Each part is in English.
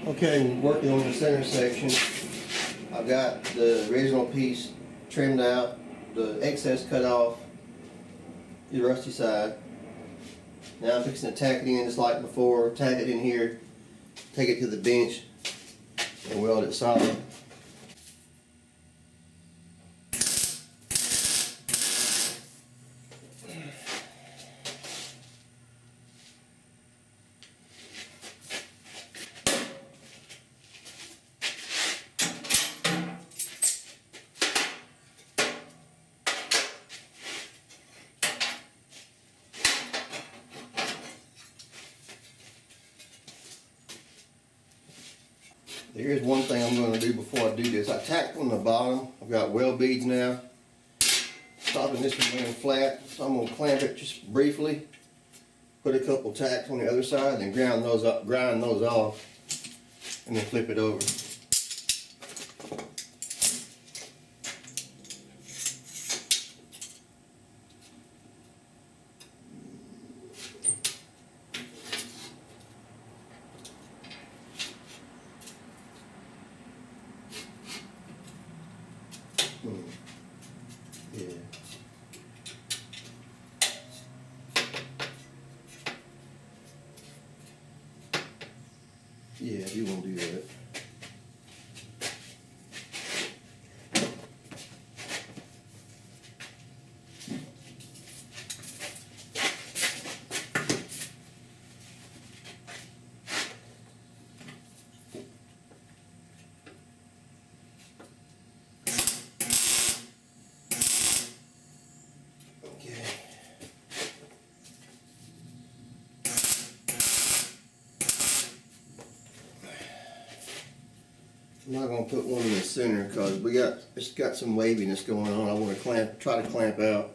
Okay, we're working on the center section. I've got the original piece trimmed out, the excess cut off, the rusty side. Now I'm fixing to tack it in just like before, tack it in here, take it to the bench, and weld it solid. Here's one thing I'm going to do before I do this. I tacked on the bottom. I've got weld beads now, stopping this from being flat. So I'm going to clamp it just briefly, put a couple tacks on the other side, then grind those off, and then flip it over. Yeah. Yeah, you won't do that. I'm not going to put one in the center because it's got some waviness going on. I want to try to clamp out.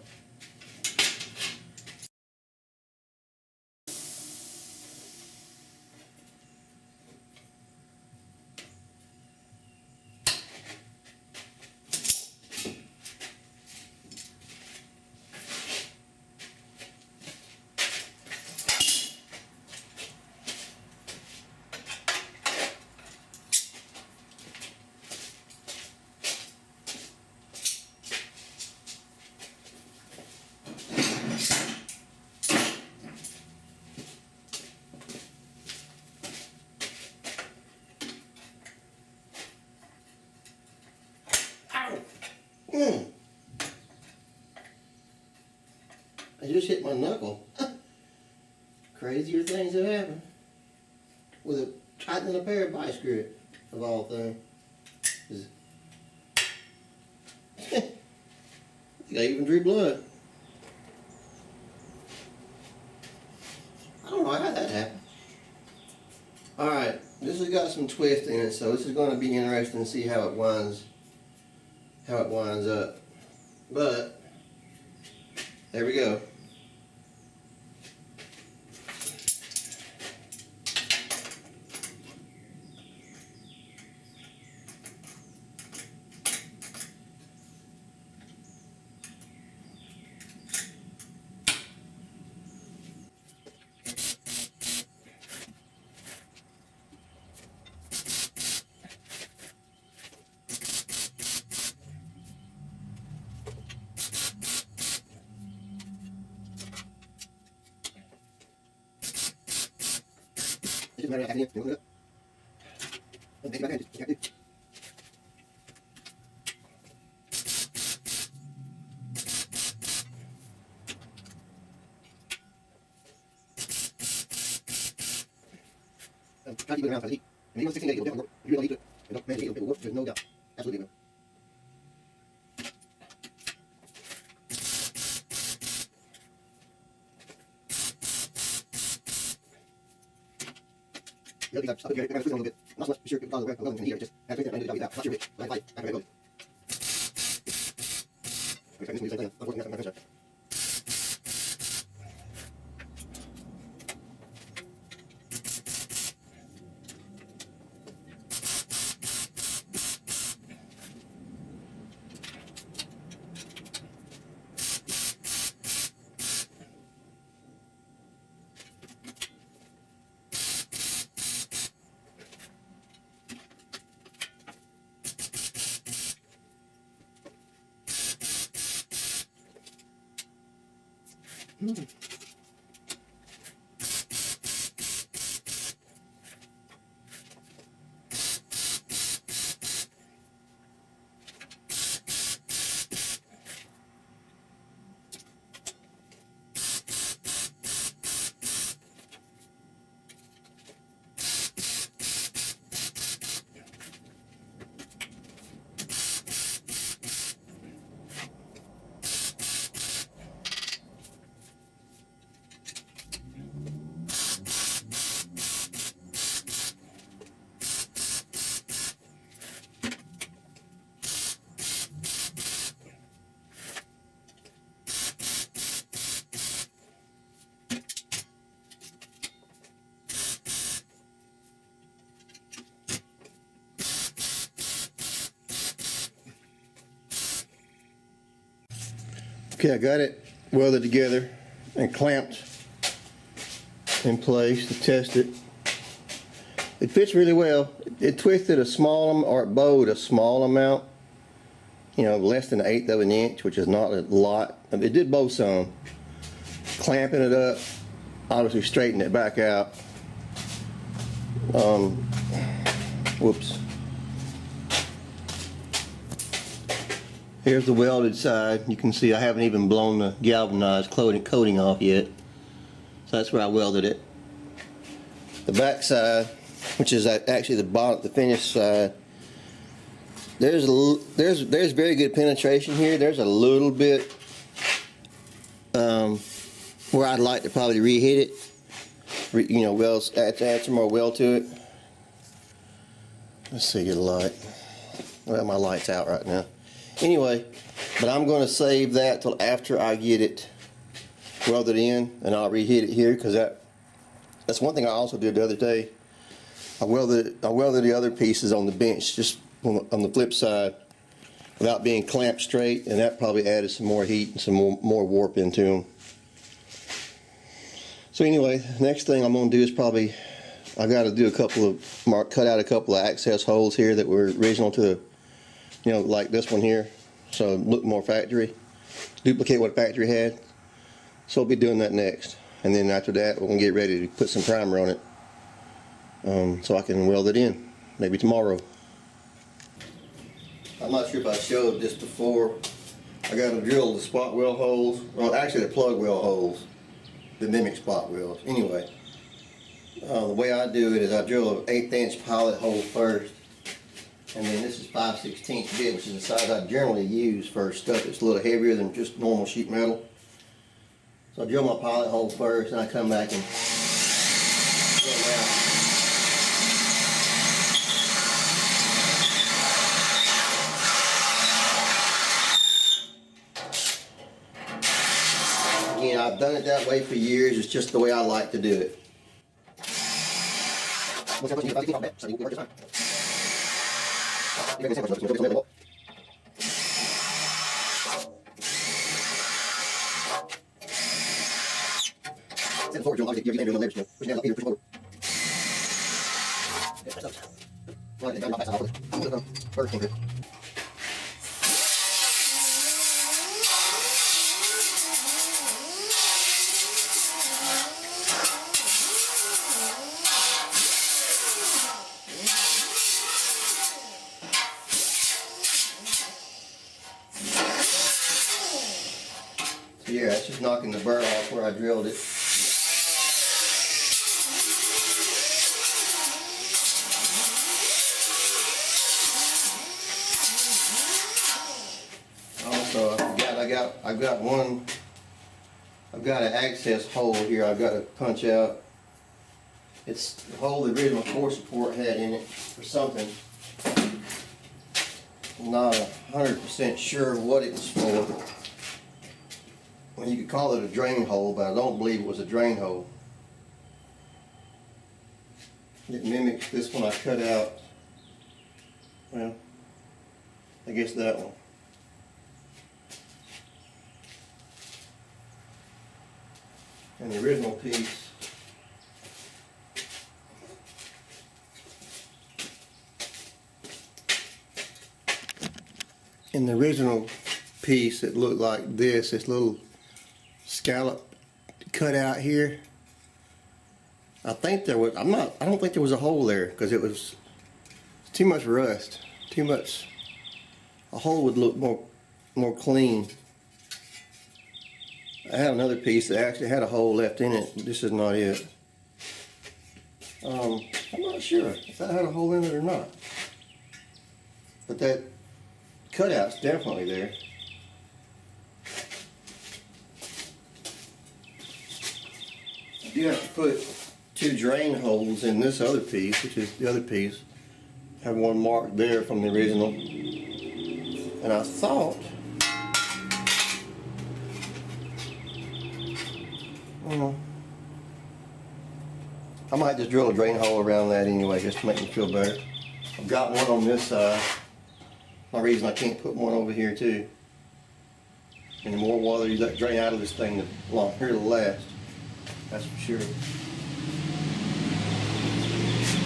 I just hit my knuckle. Crazier things have happened with a tightening a pair of vice grip of all things. I even drew blood. I don't know how that happened. Alright, this has got some twist in it, so this is going to be interesting to see how it winds up. But there we go. It doesn't matter, I can look it up. Don't take it back in, just check it. Try to keep it around 5 heat. I mean, even 16 days, it'll definitely work. If you really need it, and don't manage it, it'll work. There's no doubt. Absolutely no. The other thing I'll put here, I'm going to twist it a little bit. I'm not so much sure because of the welding in here, just have to twist it and do it out. I'm not sure which, but I fight after I go. Okay, this will be the same thing. I'm working out my pressure. Okay, I got it welded together and clamped in place to test it. It fits really well. It twisted a small, or it bowed a small amount, you know, less than 1/8 of an inch, which is not a lot. It did bow some. Clamping it up, obviously straightened it back out. Whoops. Here's the welded side. You can see I haven't even blown the galvanized coating off yet. So that's where I welded it. The back side, which is actually the bottom, the finished side, there's very good penetration here. There's a little bit where I'd like to probably re-hit it. You know, add some more weld to it. Let's see, get a light. Well, my light's out right now. Anyway, but I'm going to save that till after I get it welded in, and I'll re-hit it here, because that's one thing I also did the other day. I welded the other pieces on the bench, just on the flip side, without being clamped straight, and that probably added some more heat and some more warp into them. So anyway, next thing I'm going to do is probably, I got to do cut out a couple of access holes here that were original to the, you know, like this one here, so look more factory, duplicate what factory had. So I'll be doing that next, and then after that we're gonna get ready to put some primer on it, so I can weld it in, maybe tomorrow. I'm not sure if I showed this before. I got to drill the spot weld holes. Well, actually the plug weld holes, the mimic spot welds. Anyway, the way I do it is I drill an 1/8 inch pilot hole first. And then this is 5/16 bit, which is the size I generally use for stuff that's a little heavier than just normal sheet metal. So I drill my pilot hole first, and I come back and drill them out. Again, I've done it that way for years. It's just the way I like to do it. Yeah, it's just knocking the burr off where I drilled it. Also, I've got an access hole here I've got to punch out. It's the hole the original core support had in it or something. I'm not 100% sure what it was for. Well, you could call it a drain hole, but I don't believe it was a drain hole. It mimics this one I cut out. Well, I guess that one. And the original piece it looked like this little scallop cut out here. I think there was, I don't think there was a hole there because it was too much rust. Too much, a hole would look more clean. I had another piece that actually had a hole left in it. This is not it. I'm not sure if that had a hole in it or not. But that cutout's definitely there. I do have to put 2 drain holes in this other piece, which is the other piece. I have one marked there from the original. And I thought, I might just drill a drain hole around that anyway, just to make me feel better. I've got one on this side. My reason I can't put one over here too. And the more water you let drain out of this thing, the longer it'll last. That's for sure.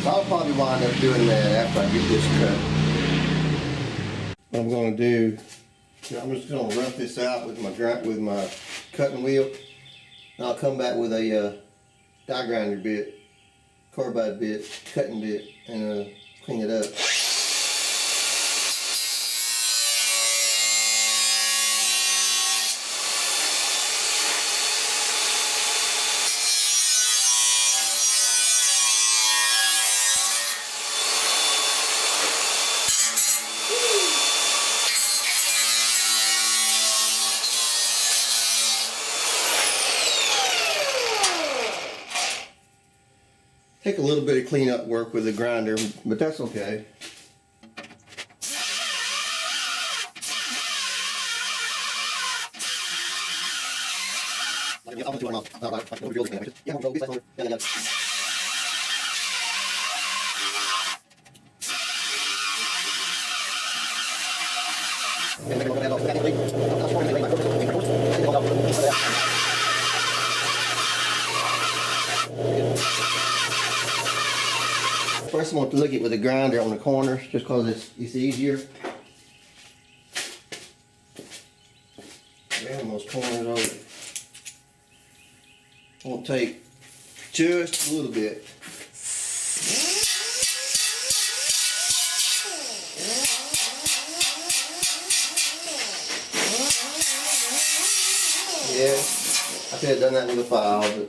So I'll probably wind up doing that after I get this cut. What I'm going to do, I'm just going to rough this out with my cutting wheel. And I'll come back with a die grinder bit, carbide bit, cutting bit, and clean it up. Take a little bit of cleanup work with the grinder, but that's okay. First I want to lick it with a grinder on the corners just because it's easier. Ram those corners over. I want to take just a little bit. Yeah, I could have done that with a file, but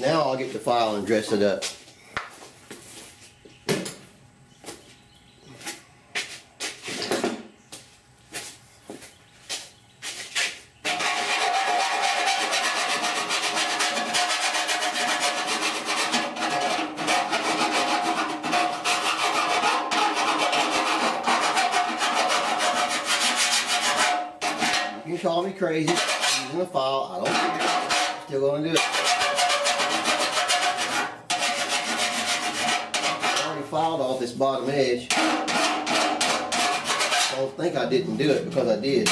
now I'll get the file and dress it up. You can call me crazy using a file, I don't care. Still gonna do it. Filed off this bottom edge. I don't think I didn't do it because I did.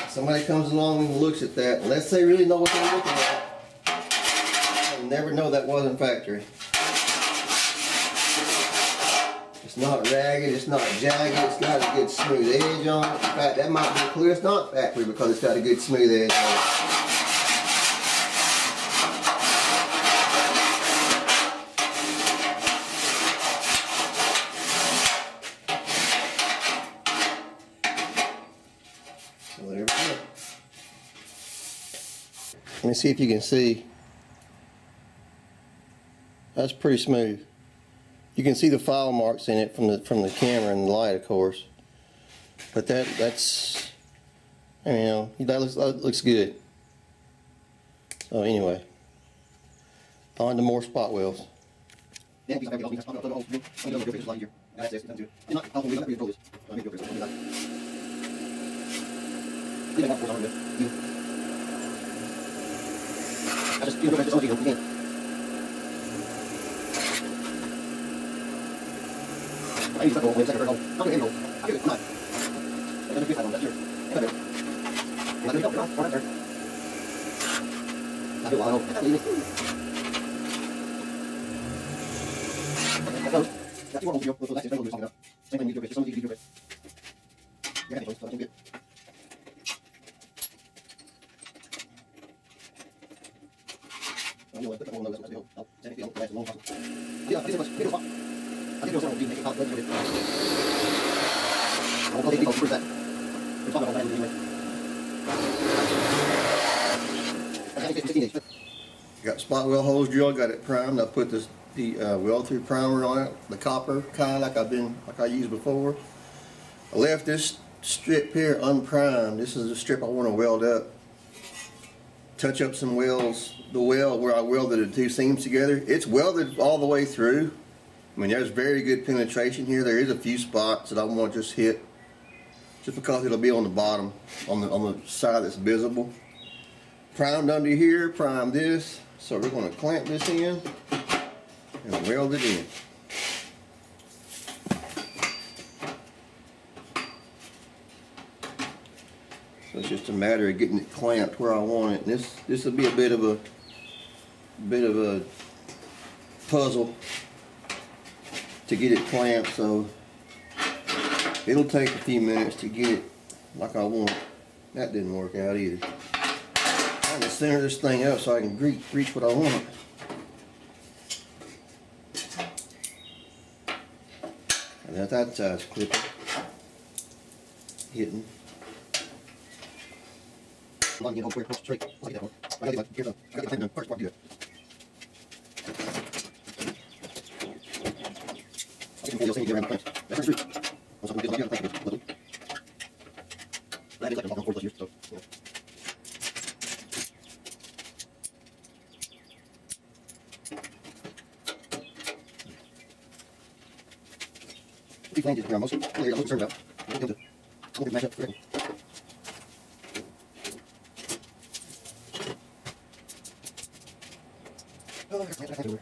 Somebody comes along and looks at that, unless they really know what they're looking at, they'll never know that wasn't factory. It's not ragged, it's not jagged, it's got a good smooth edge on it. In fact, that might be clear it's not factory because it's got a good smooth edge on it. So there we go. Let me see if you can see. That's pretty smooth. You can see the file marks in it from the camera and the light, of course. But that's, you know, that looks good. So anyway, on to more spot welds. I use that hole, wait a second, I'll do it in hole. I do it, come on. Got spot weld holes drilled, got it primed. I put this weld through primer on it, the copper kind like I used before. I left this strip here unprimed. This is the strip I want to weld up. Touch up some welds. The weld where I welded the two seams together, it's welded all the way through. I mean, there's very good penetration here. There is a few spots that I want to just hit, just because it'll be on the bottom, on the side that's visible. Primed under here, prime this. So we're going to clamp this in and weld it in. So it's just a matter of getting it clamped where I want it. And this will be a bit of a puzzle to get it clamped. So it'll take a few minutes to get it like I want. That didn't work out either. I'm going to center this thing up so I can reach what I want. And that's that size clipper hitting. I'm going to get home straight. I got to get the thing done first before I do it. I can pull the around the fence. That's pretty sweet. Also, I'm going to get the thing. That is like I'm walking 4+ years, so yeah. These flanges around most of the areas I'm concerned about. I'm going to match up correctly. Oh, there's my over.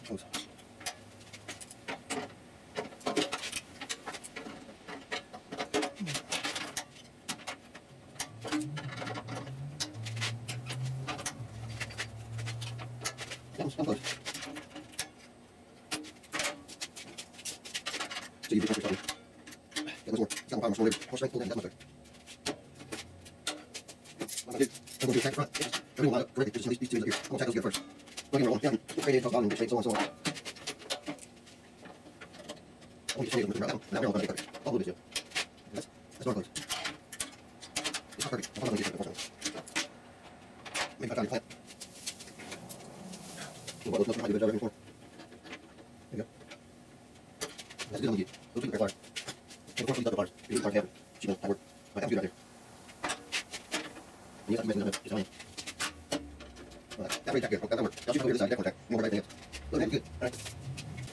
Close. I'm close. So you do something. Get more. Got more power, more strength, pull down, that's much better. What I'm going to do, I'm going to do attack front. Everything line up correctly. Just these two up here. I'm going to attack those together first. Plug in roll down, straight in, down, and straight, so on, so on. I want to show you a little bit around. Now, I'm going to get perfect. I'll move this, yeah. That's darn close. It's not perfect. I'm going to get perfect. Maybe I found your clamp. Well, those nuts might be a bit better before. There you go. That's good on the get. Those two are wires. And of course, these other wires. These wires have it. She knows how to work. Right, I'm good out there. And you have to mess with it. Just on in. Alright, that way back there. That'll work. Now shoot over here this side. That contact. You won't worry about anything else. Look, that's good. Alright.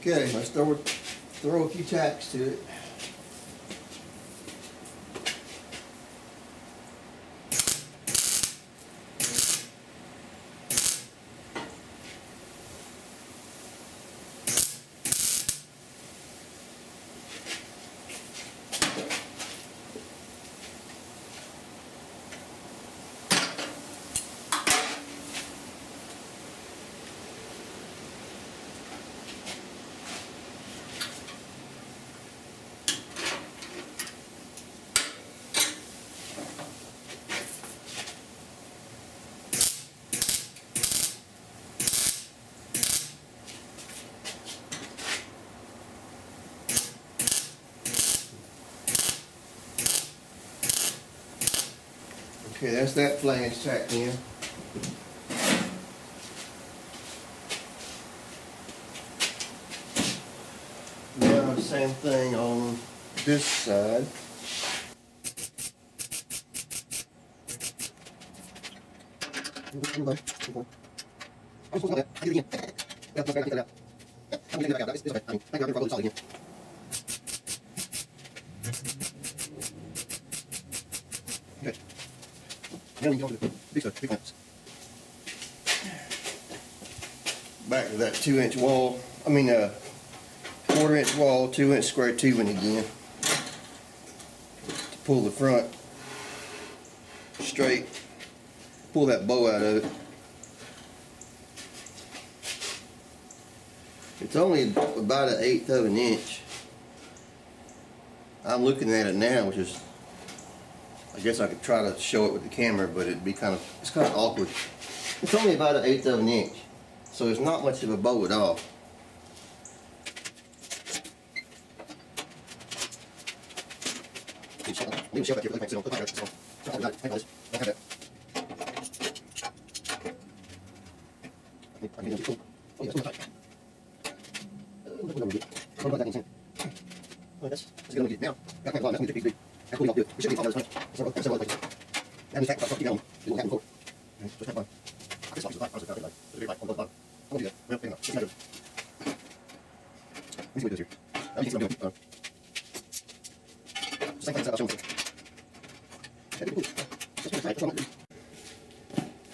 Okay, let's throw a few tacks to it. Okay, that's that flange tacked in. Now the same thing on this side. Good. Now we go to the big stuff, big clamps. Back to that 2-inch wall. 1/4 inch wall, 2 inch square tubing again to pull the front straight, pull that bow out of it. It's only about 1/8 of an inch. I'm looking at it now, which is, I guess I could try to show it with the camera, but it's kind of awkward. It's only about 1/8 of an inch, so it's not much of a bow at all.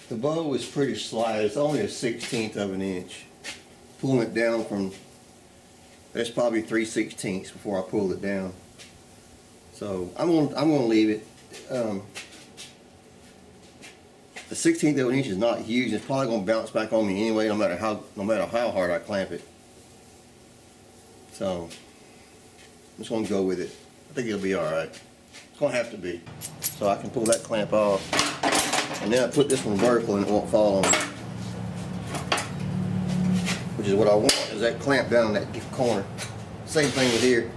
The bow is pretty slight. It's only 1/16 of an inch. Pulling it down from, that's probably 3/16 before I pull it down. So I'm gonna leave it. The 1/16 of an inch is not huge. It's probably gonna bounce back on me anyway, no matter how hard I clamp it. So I'm just gonna go with it. I think it'll be all right. It's gonna have to be. So I can pull that clamp off, and then I put this one vertical and it won't fall on me. Which is what I want, is that clamp down in that corner. Same thing with here.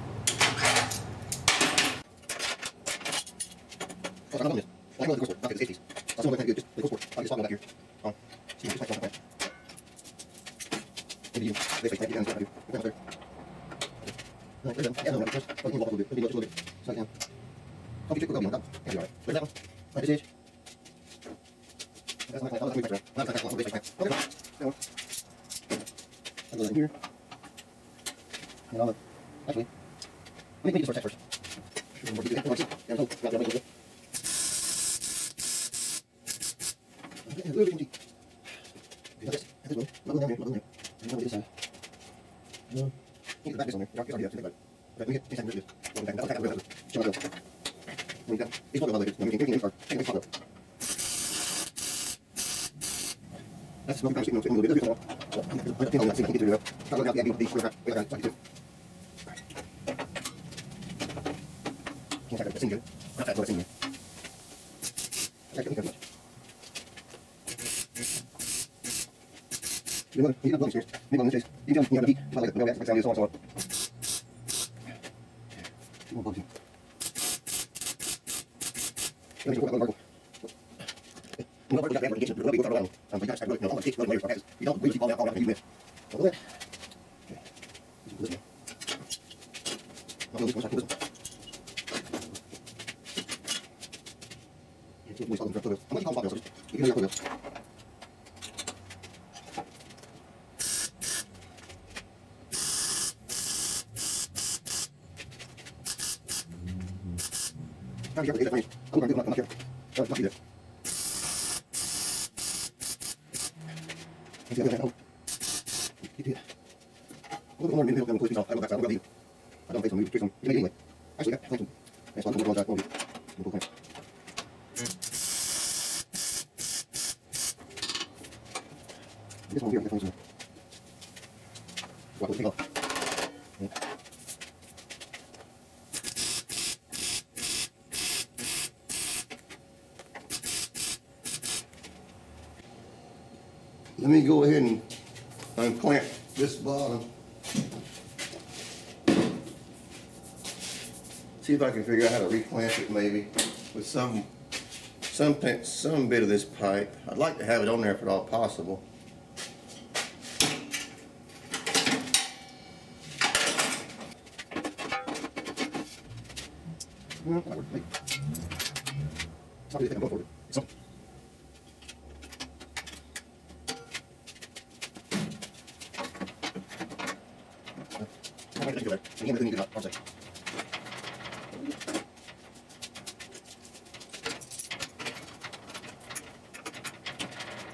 Here. And actually, let me do this first. Let me go ahead and unclamp this bottom. See if I can figure out how to reclamp it, maybe with some bit of this pipe. I'd like to have it on there if at all possible.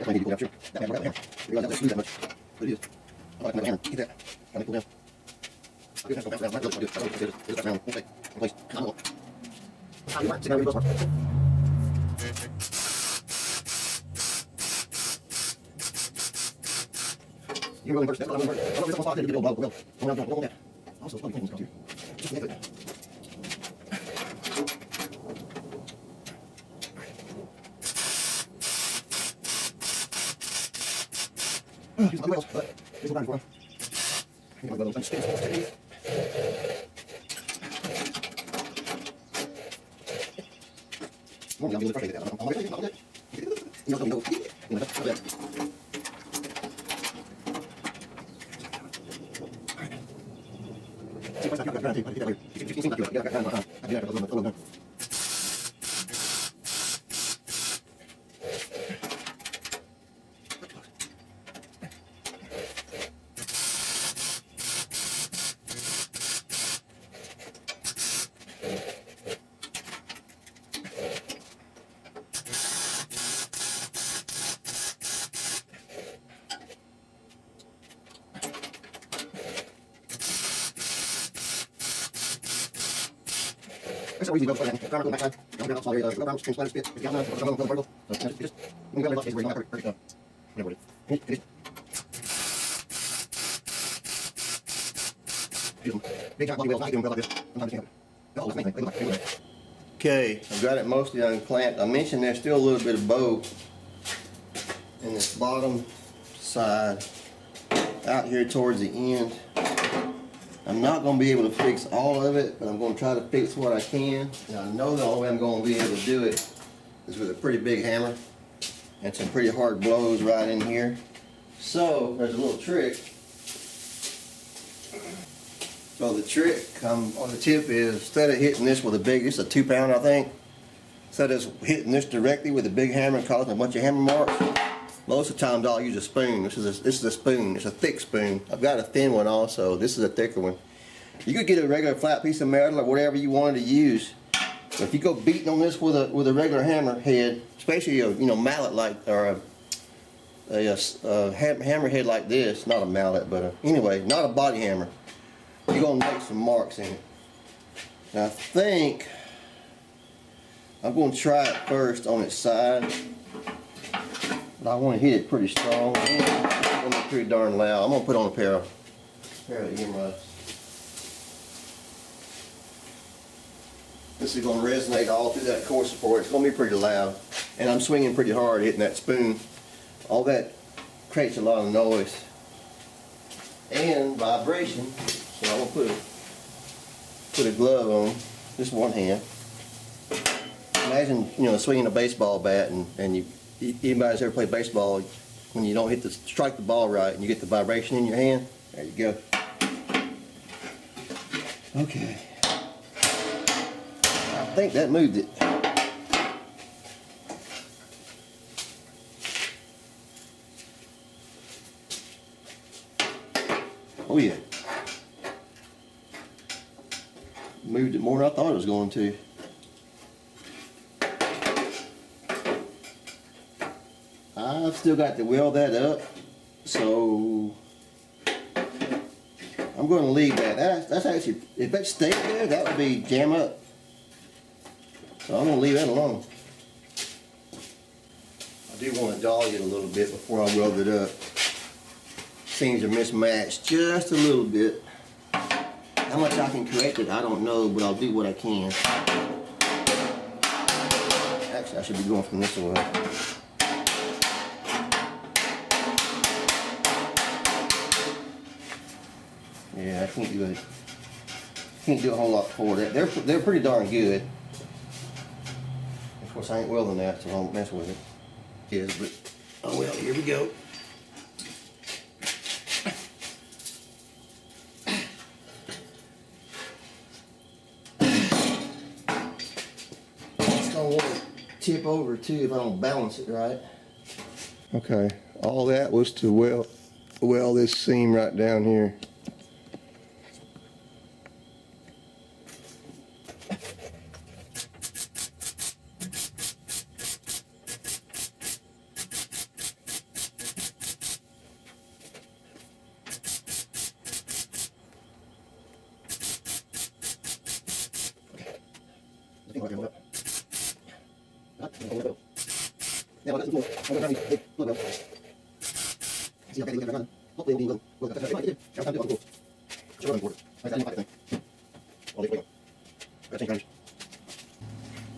I need to pull down, sure. That hammer, that hammer. I realize I don't squeeze that much, but it is. I like another hammer. Get that. Try to pull down. That's how easy to go. Go backside. Go down outside. Go down, spin, spit. If you got enough, go vertical. So just when you got it, where you got perfect. Whatever it is. Big giant body wheels. Not doing like this. Sometimes you can't. Okay, I've got it mostly unclamped. I mentioned there's still a little bit of bow in this bottom side out here towards the end. I'm not going to be able to fix all of it, but I'm going to try to fix what I can. And I know the only way I'm going to be able to do it is with a pretty big hammer and some pretty hard blows right in here. So there's a little trick. So the trick on the tip is, instead of hitting this with a big, it's a 2 pound I think, instead of hitting this directly with a big hammer and causing a bunch of hammer marks, most of the times I'll use a spoon. This is a spoon. It's a thick spoon. I've got a thin one also. This is a thicker one. You could get a regular flat piece of metal or whatever you wanted to use. But if you go beating on this with a regular hammer head, especially a mallet like, or a hammer head like this, not a mallet, but anyway, not a body hammer, you're gonna make some marks in it. Now I think I'm gonna try it first on its side. But I want to hit it pretty strong and it's going to be pretty darn loud. I'm going to put on a pair of earmuffs. This is going to resonate all through that core support. It's going to be pretty loud. And I'm swinging pretty hard hitting that spoon. All that creates a lot of noise and vibration. So I'm going to put a glove on, just one hand. Imagine swinging a baseball bat and anybody's ever played baseball, when you don't strike the ball right and you get the vibration in your hand, there you go. Okay. I think that moved it. Oh yeah. Moved it more than I thought it was going to. I've still got to weld that up, so I'm going to leave that. That's actually, if that stayed there, that would be jam up. So I'm going to leave that alone. I do want to dolly it a little bit before I weld it up. Seems to mismatch just a little bit. How much I can correct it, I don't know, but I'll do what I can. Actually, I should be going from this way. Yeah, I can't do it. Can't do a whole lot for that. They're pretty darn good. Of course, I ain't welding that, so I won't mess with it. Yes, but oh well. Here we go. It's gonna want to tip over too if I don't balance it right. Okay, all that was to weld this seam right down here.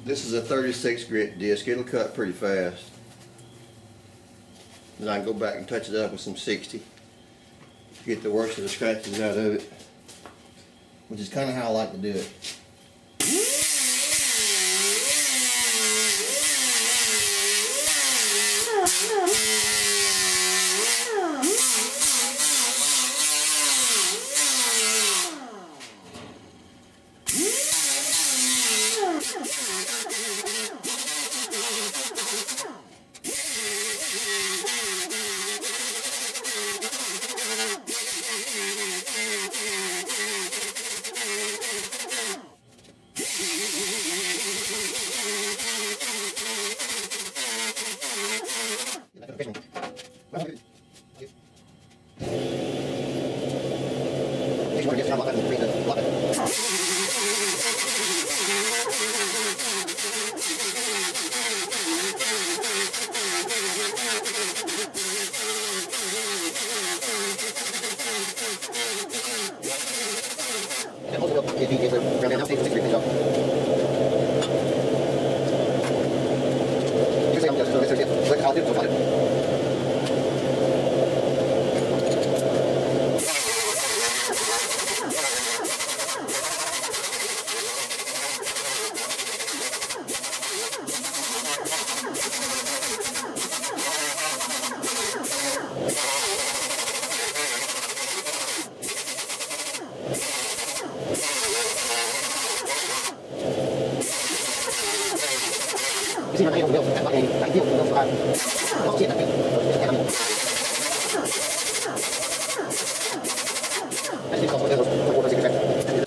This is a 36 grit disc. It'll cut pretty fast. Then I can go back and touch it up with some 60. Get the worst of the scratches out of it, which is kind of how I like to do it.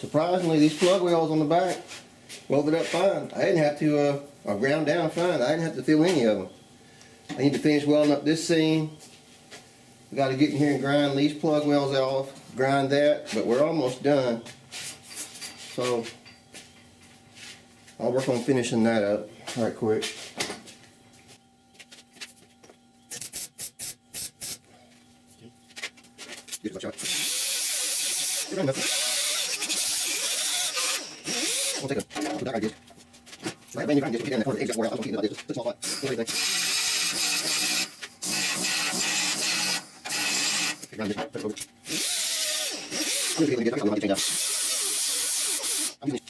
Surprisingly, these plug wells on the back welded up fine. I didn't have to, or ground down fine. I didn't have to fill any of them. I need to finish welding up this seam. We got to get in here and grind these plug wells off, grind that, but we're almost done. So I'll work on finishing that up right quick. We'll take a dark idea. So I have any grind disc, we get in there, eggs got wore out, I don't keep it like this, it's a small pot. What do you think? Okay, grind disc, flip it over. I'm just going to get it, I'm going to change out. I'm using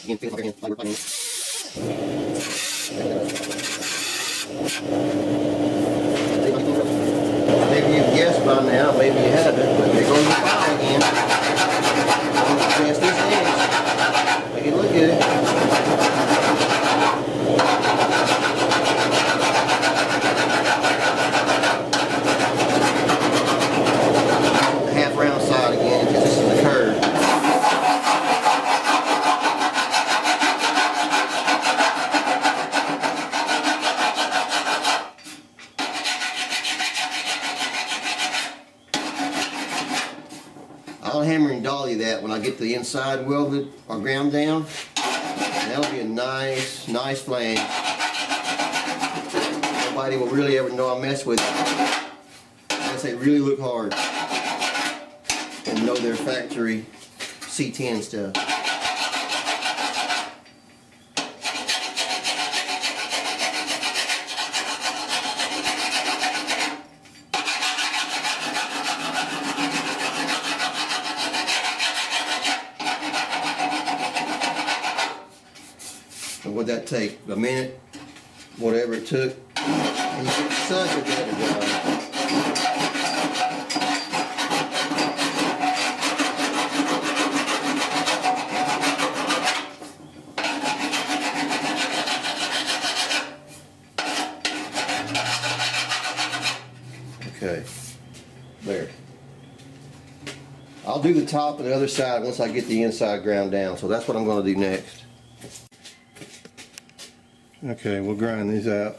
again, feel like I can fly work on it. Maybe you've guessed by now, maybe you haven't, but they're going to fire again. I'm going to press this edge. Make it look good. Half round side again, because this is the curve. I'll hammer and dolly that when I get the inside welded or ground down. That'll be a nice flange. Nobody will really ever know I mess with it unless they really look hard and know their factory C10 stuff. And what'd that take? A minute? Whatever it took. And you did such a better job. Okay, there. I'll do the top and the other side once I get the inside ground down, so that's what I'm going to do next. Okay, we'll grind these out.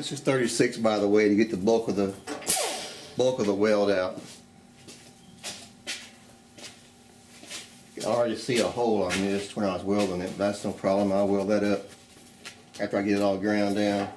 This is 36 by the way to get the bulk of the weld out. I already see a hole on this when I was welding it. That's no problem. I'll weld that up after I get it all ground down.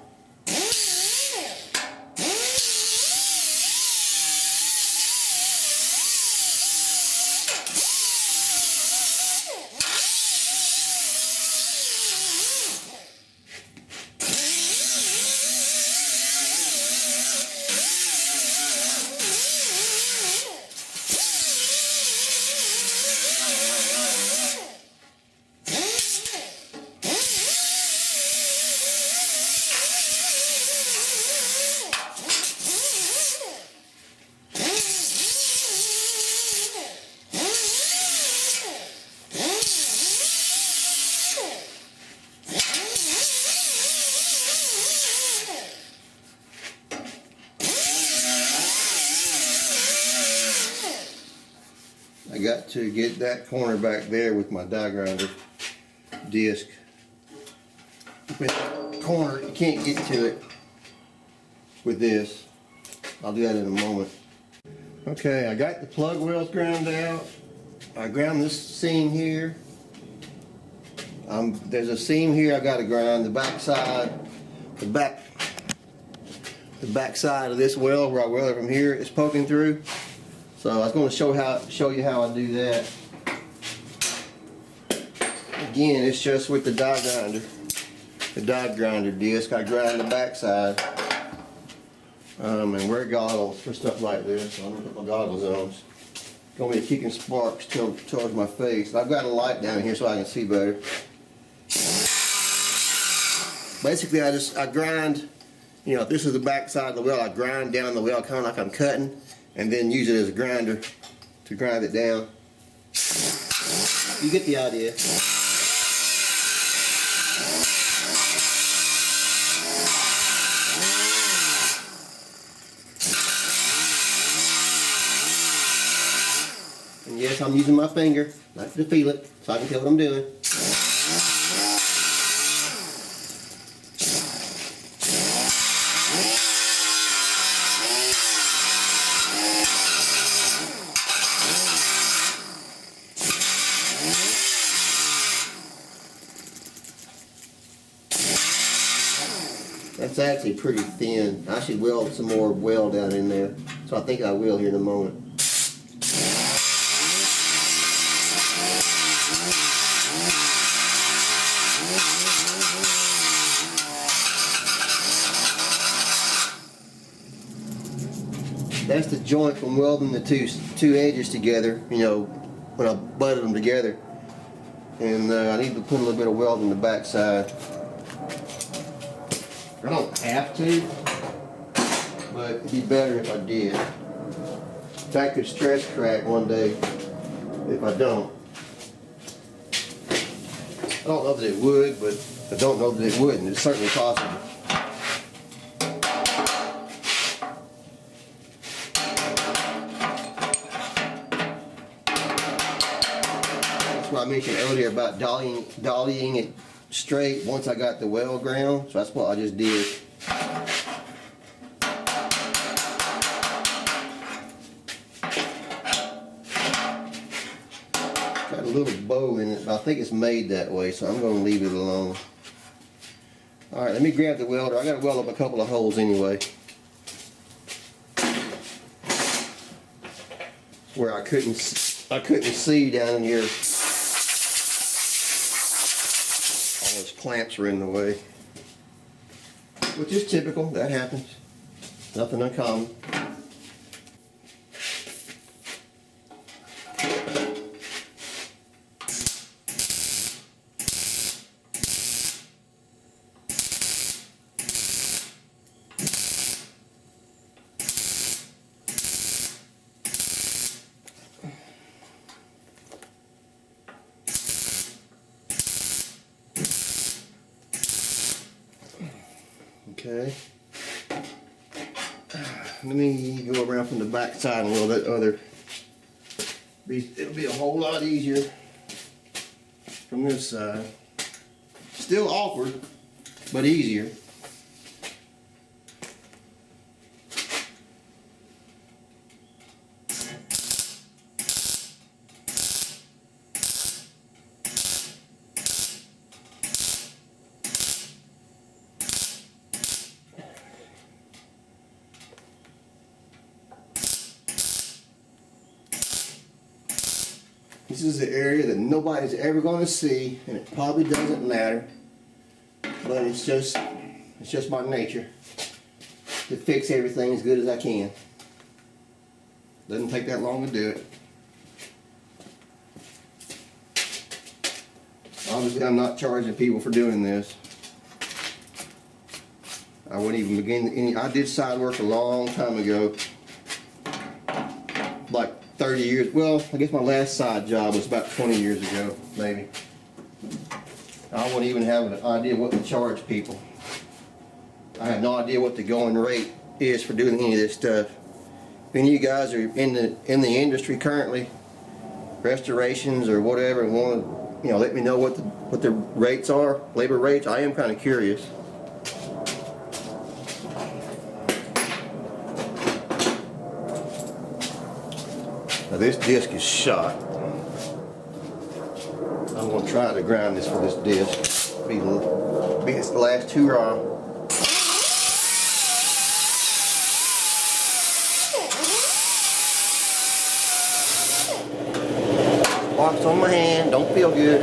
I got to get that corner back there with my die grinder disc. With the corner, you can't get to it with this. I'll do that in a moment. Okay, I got the plug welds ground out. I ground this seam here. There's a seam here I got to grind. The back side, the back side of this weld where I weld it from here is poking through. So I was going to show you how I do that. Again, it's just with the die grinder disc. I grind the back side and wear goggles for stuff like this. So I'm going to put my goggles on. It's going to be kicking sparks towards my face. I've got a light down here so I can see better. Basically, I grind. You know, if this is the back side of the weld, I grind down the weld kind of like I'm cutting, and then use it as a grinder to grind it down. You get the idea. And yes, I'm using my finger, not to feel it, so I can tell what I'm doing. That's actually pretty thin. I should weld some more weld down in there. So I think I will here in a moment. That's the joint from welding the two edges together, you know, when I butted them together. And I need to put a little bit of weld in the back side. I don't have to, but it'd be better if I did. That could stress crack one day if I don't. I don't know that it would, but I don't know that it wouldn't. It's certainly possible. That's what I mentioned earlier about dollying it straight once I got the weld ground, so that's what I just did. Got a little bow in it, but I think it's made that way, so I'm going to leave it alone. Alright, let me grab the welder. I got to weld up a couple of holes anyway, where I couldn't see down in here. Those clamps are in the way, which is typical. That happens. Nothing uncommon. Okay. Let me go around from the back side a little bit. It'll be a whole lot easier from this side. Still awkward, but easier. This is the area that nobody's ever going to see, and it probably doesn't matter, but it's just my nature to fix everything as good as I can. Doesn't take that long to do it. Obviously, I'm not charging people for doing this. I wouldn't even begin any. I did side work a long time ago, like 30 years. Well, I guess my last side job was about 20 years ago, maybe. I wouldn't even have an idea what to charge people. I have no idea what the going rate is for doing any of this stuff. If any of you guys are in the industry currently, restorations or whatever, and want to, let me know what the rates are, labor rates. I am kind of curious. Now this disc is shot. I'm going to try to grind this for this disc. Be the last two raw. Marks on my hand, don't feel good.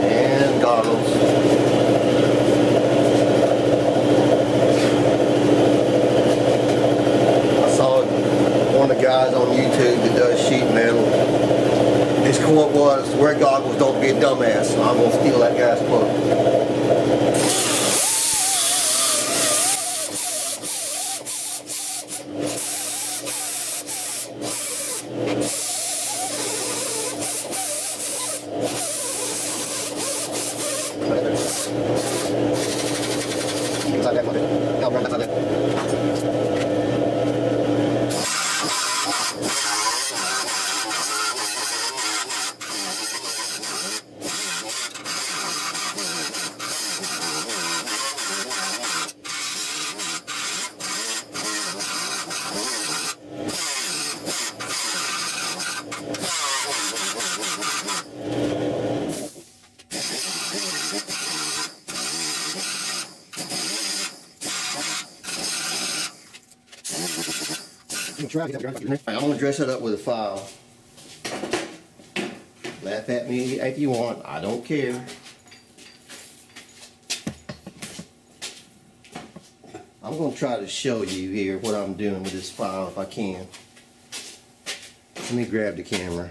And goggles. I saw one of the guys on YouTube that does sheet metal. His quote was, "Wear goggles, don't be a dumbass." So I'm going to steal that guy's quote. I'm going to dress it up with a file. Laugh at me if you want, I don't care. I'm going to try to show you here what I'm doing with this file if I can. Let me grab the camera.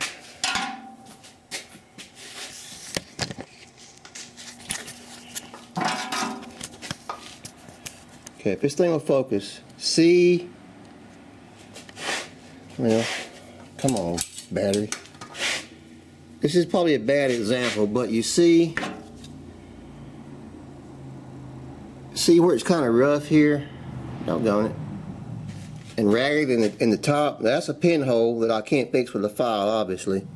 Okay, if this thing will focus, see. Well, come on, battery. This is probably a bad example, but you see where it's kind of rough here? Doggone it. And ragged in the top. That's a pinhole that I can't fix with a file, obviously.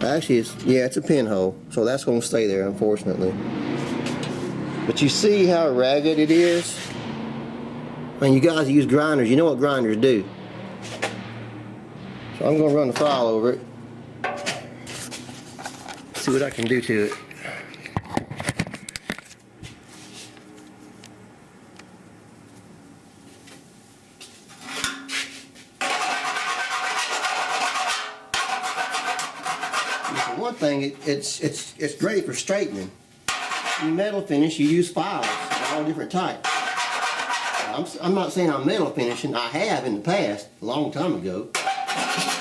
Actually, it's a pinhole, so that's going to stay there, unfortunately. But you see how ragged it is? I mean, you guys use grinders. You know what grinders do. So I'm going to run the file over it. See what I can do to it. For one thing, it's great for straightening. In metal finish, you use files of all different types. I'm not saying I'm metal finishing. I have in the past, a long time ago.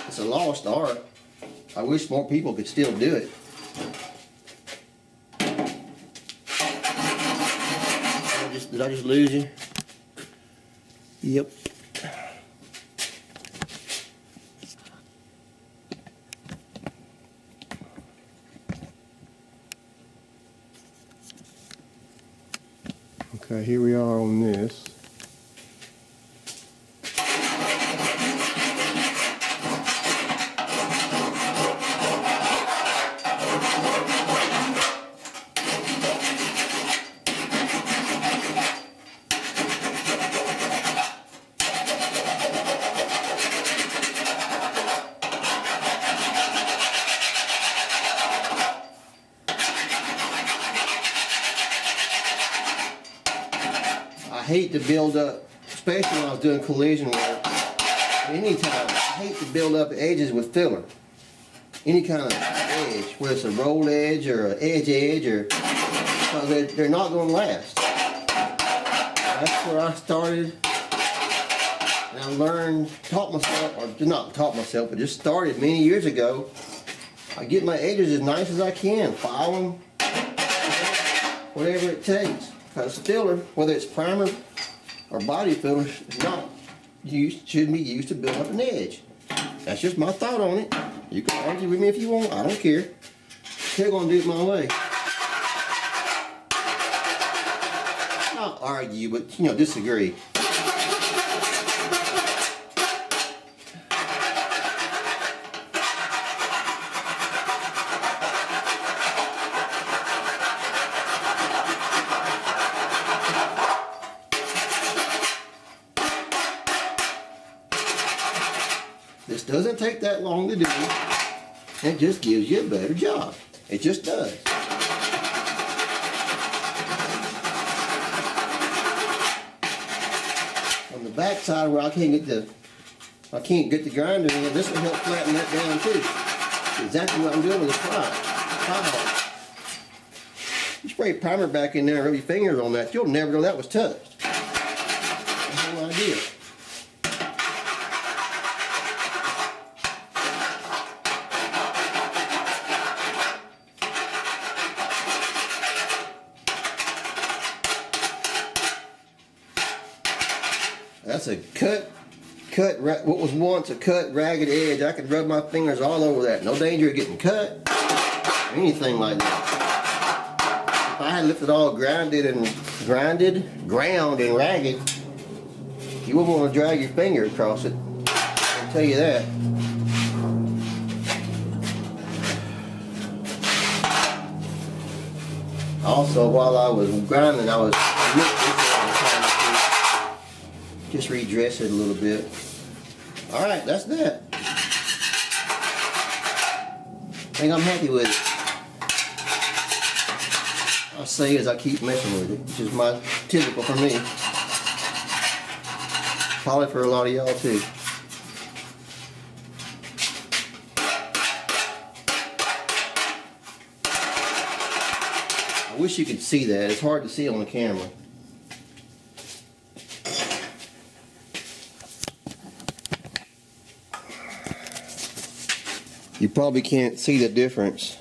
It's a lost art. I wish more people could still do it. Did I just lose you? Yep. Okay, here we are on this. hate to build up, especially when I was doing collision work. Anytime, I hate to build up edges with filler. Any kind of edge, whether it's a roll edge or an edge or, because they're not going to last. That's where I started. And I learned, taught myself, or not taught myself, but just started many years ago. I get my edges as nice as I can, file them, whatever it takes. Because filler, whether it's primer or body filler, is not used, shouldn't be used to build up an edge. That's just my thought on it. You can argue with me if you want, I don't care. They're gonna do it my way. Not argue, but disagree. This doesn't take that long to do. It just gives you a better job. It just does. On the back side where I can't get the grinder in, this will help flatten that down too. Exactly what I'm doing with the file. You spray primer back in there and rub your fingers on that, you'll never know that was touched. That's the whole idea. That's a what was once a cut, ragged edge. I could rub my fingers all over that. No danger of getting cut or anything like that. If I had left it all ground and ragged, you wouldn't want to drag your finger across it. I'll tell you that. Also, while I was grinding, I was just redress it a little bit. Alright, that's that. I think I'm happy with it. I'll say as I keep messing with it, which is my typical for me. Probably for a lot of y'all too. I wish you could see that. It's hard to see on the camera. You probably can't see the difference,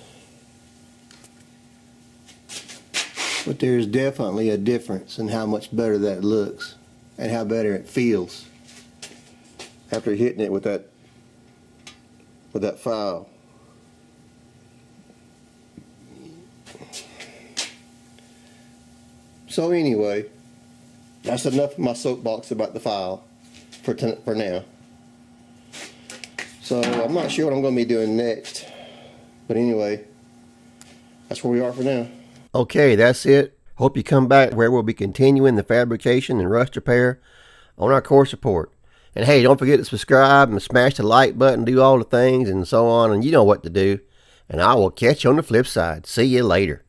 but there's definitely a difference in how much better that looks and how better it feels after hitting it with that file. So anyway, that's enough of my soapbox about the file for now. So I'm not sure what I'm going to be doing next. But anyway, that's where we are for now. Okay, that's it. Hope you come back where we'll be continuing the fabrication and rust repair on our course report. And hey, don't forget to subscribe and smash the like button, do all the things and so on. And you know what to do. And I will catch you on the flip side. See you later.